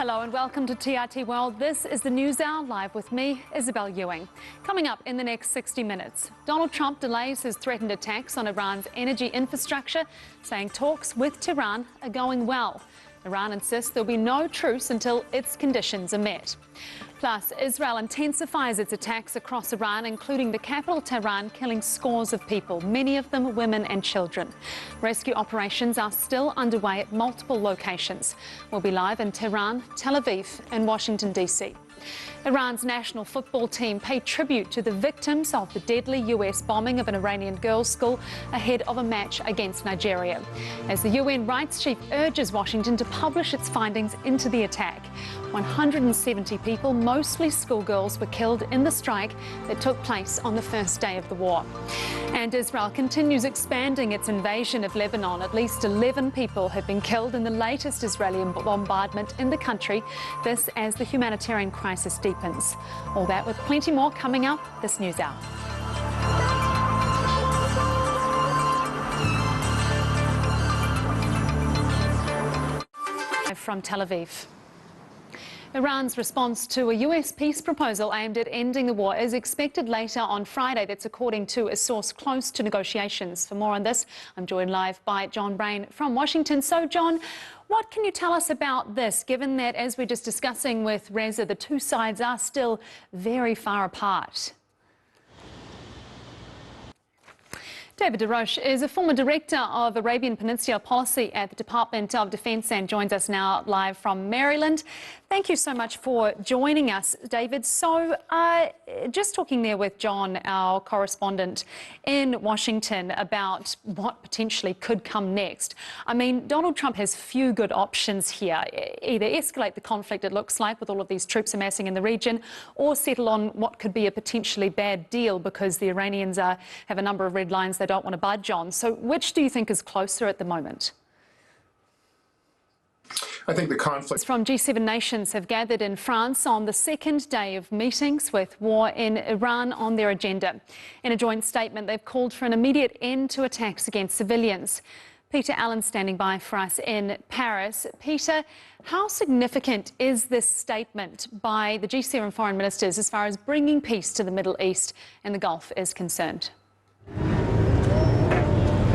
Hello and welcome to TRT World. This is the News Hour, live with me, Isobel Ewing. Coming up in the next 60 minutes, Donald Trump delays his threatened attacks on Iran's energy infrastructure, saying talks with Tehran are going well. Iran insists there'll be no truce until its conditions are met. Plus, Israel intensifies its attacks across Iran, including the capital Tehran, killing scores of people, many of them women and children. Rescue operations are still underway at multiple locations. We'll be live in Tehran, Tel Aviv and Washington, D.C. Iran's national football team paid tribute to the victims of the deadly US bombing of an Iranian girls' school ahead of a match against Nigeria, as the UN rights chief urges Washington to publish its findings into the attack. 170 people, mostly schoolgirls, were killed in the strike that took place on the first day of the war. And Israel continues expanding its invasion of Lebanon. At least 11 people have been killed in the latest Israeli bombardment in the country, this as the humanitarian crisis deepens. All that with plenty more coming up this News Hour. From Tel Aviv. Iran's response to a US peace proposal aimed at ending the war is expected later on Friday. That's according to a source close to negotiations. For more on this, I'm joined live by John Brain from Washington. So, John, what can you tell us about this, given that, as we're just discussing with Reza, the two sides are still very far apart? David DeRoche is a former director of Arabian Peninsula Policy at the Department of Defense and joins us now live from Maryland. Thank you so much for joining us, David. So, just talking there with John, our correspondent in Washington, about what potentially could come next. I mean, Donald Trump has few good options here. Either escalate the conflict, it looks like, with all of these troops amassing in the region, or settle on what could be a potentially bad deal because the Iranians have a number of red lines they don't want to budge on. So which do you think is closer at the moment? I think the conflict from G7 nations have gathered in France on the second day of meetings with war in Iran on their agenda. In a joint statement, they've called for an immediate end to attacks against civilians. Peter Allen standing by for us in Paris. Peter, how significant is this statement by the G7 foreign ministers as far as bringing peace to the Middle East and the Gulf is concerned?